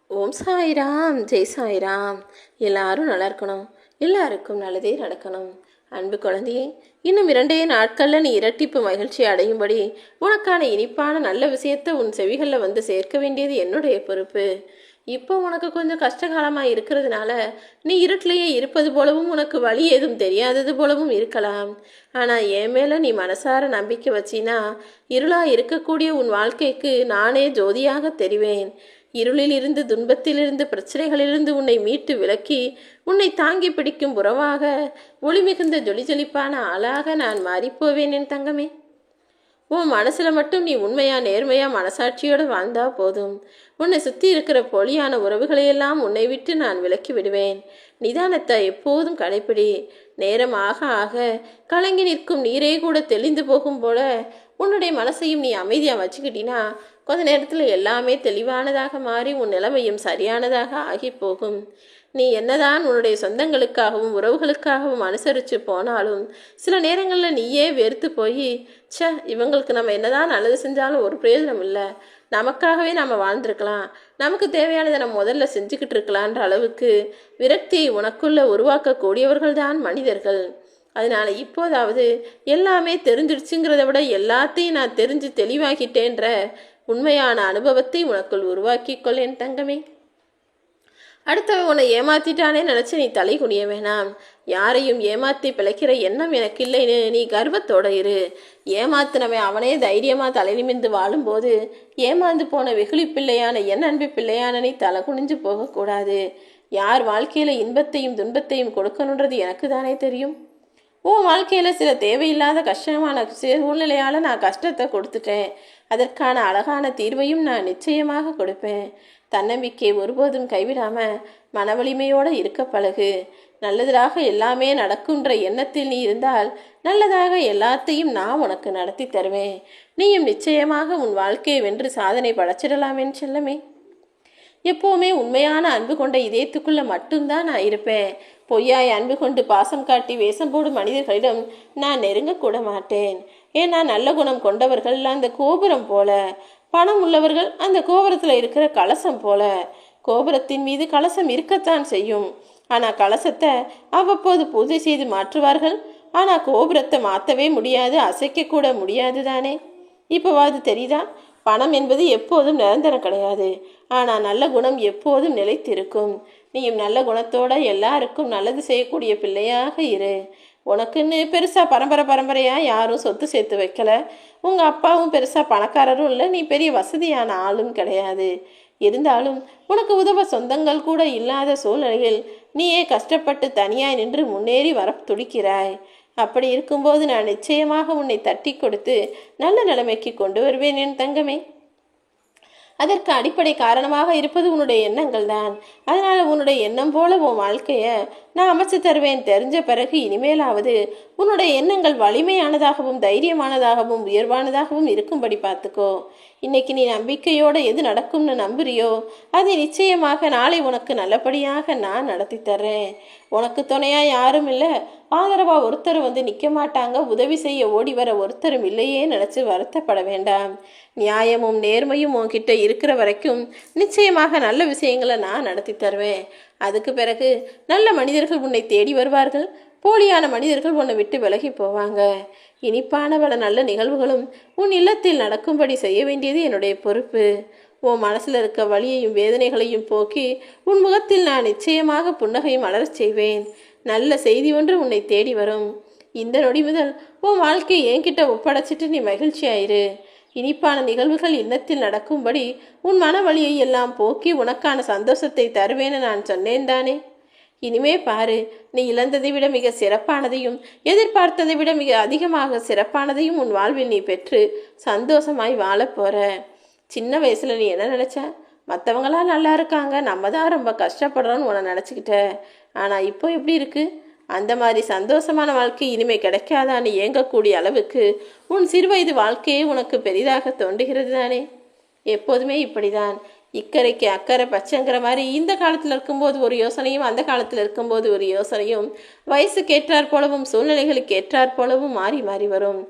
ஓம் சாய்ராம், ஜெய் சாய்ராம். எல்லாரும் நல்லா இருக்கணும், எல்லாருக்கும் நல்லதே நடக்கணும். அன்பு குழந்தையே, இன்னும் 2 நாட்களில் நீ இரட்டிப்பு மகிழ்ச்சி அடையும்படி உனக்கான இனிப்பான நல்ல விஷயத்தை உன் செவிகளில் வந்து சேர்க்க வேண்டியது என்னுடைய பொறுப்பு. இப்போ உனக்கு கொஞ்சம் கஷ்டகாலமாக இருக்கிறதுனால நீ இருட்டிலேயே இருப்பது போலவும் உனக்கு வழி ஏதும் தெரியாதது போலவும் இருக்கலாம். ஆனால் என் மேலே நீ மனசார நம்பிக்கை வச்சினா இருளாக இருக்கக்கூடிய உன் வாழ்க்கைக்கு நானே ஜோதியாக தெரிவேன். இருளிலிருந்து, துன்பத்திலிருந்து, பிரச்சனைகளிலிருந்து உன்னை மீட்டு விலக்கி உன்னை தாங்கி பிடிக்கும் உறவாக, ஒளிமிகுந்த ஜொலிஜொலிப்பான ஆளாக நான் மாறிப்போவேன் என் தங்கமே. உன் மனசுல மட்டும் நீ உண்மையா நேர்மையா மனசாட்சியோடு வாழ்ந்தா போதும். உன்னை சுற்றி இருக்கிற பொலியான உறவுகளையெல்லாம் உன்னை விட்டு நான் விலக்கி விடுவேன். நிதானத்தை எப்போதும் கடைப்பிடி. நேரம் ஆக ஆக கலங்கி நிற்கும் நீரே கூட தெளிந்து போகும் போல உன்னுடைய மனசையும் நீ அமைதியாக வச்சுக்கிட்டினா கொஞ்ச நேரத்தில் எல்லாமே தெளிவானதாக மாறி உன் நிலைமையும் சரியானதாக ஆகி போகும். நீ என்னதான் உன்னுடைய சொந்தங்களுக்காகவும் உறவுகளுக்காகவும் அனுசரித்து போனாலும் சில நேரங்களில் நீயே வெறுத்து போய், இவங்களுக்கு நம்ம என்னதான் நல்லது செஞ்சாலும் ஒரு பிரயோஜனம் இல்லை, நமக்காகவே நம்ம வாழ்ந்துருக்கலாம், நமக்கு தேவையானதை நம்ம முதல்ல செஞ்சுக்கிட்டு இருக்கலான்ற அளவுக்கு விரக்தியை உனக்குள்ள உருவாக்கக்கூடியவர்கள் தான் மனிதர்கள். அதனால இப்போதாவது எல்லாமே தெரிஞ்சிடுச்சுங்கிறத விட எல்லாத்தையும் நான் தெரிஞ்சு தெளிவாக்கிட்டேன்ற உண்மையான அனுபவத்தை உனக்குள் உருவாக்கி கொள் என் தங்கமே. அடுத்தவன் உன்னை ஏமாத்திட்டானே நினச்சி நீ தலை குனிய வேணாம். யாரையும் ஏமாற்றி பிழைக்கிற எண்ணம் எனக்கு இல்லைன்னு நீ கர்வத்தோட இரு. ஏமாத்தினவன் அவனே தைரியமாக தலை நிமிர்ந்து வாழும்போது ஏமாந்து போன வெகுளி பிள்ளையான என் அன்பு பிள்ளையான நீ தலை குனிஞ்சு போகக்கூடாது. யார் வாழ்க்கையில் இன்பத்தையும் துன்பத்தையும் கொடுக்கணுன்றது எனக்கு தானே தெரியும். உன் வாழ்க்கையில் சில தேவையில்லாத கஷ்டமான சூழ்நிலையால் நான் கஷ்டத்தை கொடுத்துட்டேன். அதற்கான அழகான தீர்வையும் நான் நிச்சயமாக கொடுப்பேன். தன்னம்பிக்கையை ஒருபோதும் கைவிடாமல் மன வலிமையோடு இருக்க பழகு. நல்லதாக எல்லாமே நடக்குன்ற எண்ணத்தில் நீ இருந்தால் நல்லதாக எல்லாத்தையும் நான் உனக்கு நடத்தி தருவேன். நீயும் நிச்சயமாக உன் வாழ்க்கையை வென்று சாதனை படைச்சிடலாம் என் செல்லமே. எப்போவுமே உண்மையான அன்பு கொண்ட இதயத்துக்குள்ள மட்டும்தான் நான் இருப்பேன். பொய்யாய் அன்பு கொண்டு பாசம் காட்டி வேஷம் போடும் மனிதர்களிடம் நான் நெருங்கக்கூட மாட்டேன். ஏன்னா நல்ல குணம் கொண்டவர்கள் அந்த கோபுரம் போல, பணம் உள்ளவர்கள் அந்த கோபுரத்தில் இருக்கிற கலசம் போல. கோபுரத்தின் மீது கலசம் இருக்கத்தான் செய்யும், ஆனால் கலசத்தை அவ்வப்போது பூஜை செய்து மாற்றுவார்கள். ஆனால் கோபுரத்தை மாற்றவே முடியாது, அசைக்க கூட முடியாது தானே. இப்போவாது தெரியுதா? பணம் என்பது எப்போதும் நிரந்தரம் கிடையாது, ஆனால் நல்ல குணம் எப்போதும் நிலைத்திருக்கும். நீயும் நல்ல குணத்தோட எல்லாருக்கும் நல்லது செய்யக்கூடிய பிள்ளையாக இரு. உனக்குன்னு பெருசாக பரம்பரையாக யாரும் சொத்து சேர்த்து வைக்கல. உங்கள் அப்பாவும் பெருசாக பணக்காரரும் இல்லை, நீ பெரிய வசதியான ஆளும் கிடையாது. இருந்தாலும் உனக்கு உதவ சொந்தங்கள் கூட இல்லாத சூழ்நிலையில் நீயே கஷ்டப்பட்டு தனியாய் நின்று முன்னேறி வர துடிக்கிறாய். அப்படி இருக்கும்போது நான் நிச்சயமாக உன்னை தட்டி கொடுத்து நல்ல நிலைமைக்கு கொண்டு வருவேன் என் தங்கமே. அதற்கு அடிப்படை காரணமாக இருப்பது உன்னுடைய எண்ணங்கள் தான். அதனால் உன்னுடைய எண்ணம் போல உன் வாழ்க்கையை நான் அமைச்சு தருவேன். தெரிஞ்ச பிறகு இனிமேலாவது உன்னுடைய எண்ணங்கள் வலிமையானதாகவும் தைரியமானதாகவும் உயர்வானதாகவும் இருக்கும்படி பார்த்துக்கோ. இன்னைக்கு நீ நம்பிக்கையோடு எது நடக்கும்னு நம்புறியோ அதை நிச்சயமாக நாளை உனக்கு நல்லபடியாக நான் நடத்தி தர்றேன். உனக்கு துணையா யாரும் இல்லை, ஆதரவா ஒருத்தர் வந்து நிற்க மாட்டாங்க, உதவி செய்ய ஓடி வர ஒருத்தரும் இல்லையே நினச்சி வருத்தப்பட வேண்டாம். நியாயமும் நேர்மையும் உன்கிட்ட இருக்கிற வரைக்கும் நிச்சயமாக நல்ல விஷயங்களை நான் நடத்தி தருவேன். அதுக்கு பிறகு நல்ல மனிதர்கள் உன்னை தேடி வருவார்கள், போலியான மனிதர்கள் உன்னை விட்டு விலகி போவாங்க. இனிப்பான பல நல்ல நிகழ்வுகளும் உன் இல்லத்தில் நடக்கும்படி செய்ய வேண்டியது என்னுடைய பொறுப்பு. உன் மனசில் இருக்க வலியையும் வேதனைகளையும் போக்கி உன் முகத்தில் நான் நிச்சயமாக புன்னகையும் மலரச் செய்வேன். நல்ல செய்தி ஒன்று உன்னை தேடி வரும். இந்த நொடி முதல் உன் வாழ்க்கையை என்கிட்ட ஒப்படைச்சிட்டு நீ மகிழ்ச்சியாயிரு. இனிப்பான நிகழ்வுகள் இல்லத்தில் நடக்கும்படி உன் மன வலியை எல்லாம் போக்கி உனக்கான சந்தோஷத்தை தருவேன்னு நான் சொன்னேன் தானே. இனிமே பாரு, நீ இழந்ததை விட மிக சிறப்பானதையும் எதிர்பார்த்ததை விட மிக அதிகமாக சிறப்பானதையும் உன் வாழ்வில் நீ பெற்று சந்தோஷமாய் வாழ போற. சின்ன வயசுல நீ என்ன நினைச்ச? மற்றவங்களாம் நல்லா இருக்காங்க, நம்ம தான் ரொம்ப கஷ்டப்படுறோன்னு உன்னை நினச்சிக்கிட்ட. ஆனால் இப்போ எப்படி இருக்கு? அந்த மாதிரி சந்தோஷமான வாழ்க்கை இனிமே கிடைக்காதான்னு ஏங்கக்கூடிய அளவுக்கு உன் சிறுவயது வாழ்க்கையே உனக்கு பெரிதாக தோன்றுகிறது தானே. எப்போதுமே இப்படிதான், இக்கரைக்கு அக்கறை பச்சைங்கிற மாதிரி இந்த காலத்தில் இருக்கும்போது ஒரு யோசனையும் அந்த காலத்தில் இருக்கும்போது ஒரு யோசனையும் வயசுக்கு ஏற்றாற் போலவும் சூழ்நிலைகளுக்கு ஏற்றாற் போலவும் மாறி மாறி வரும்.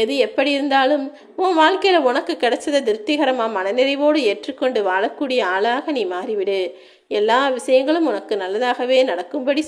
எது எப்படி இருந்தாலும் உன் வாழ்க்கையில் உனக்கு கிடைச்சதை திருப்திகரமாக மனநிறைவோடு ஏற்றுக்கொண்டு வாழக்கூடிய ஆளாக நீ மாறிவிடு. எல்லா விஷயங்களும் உனக்கு நல்லதாகவே நடக்கும்படி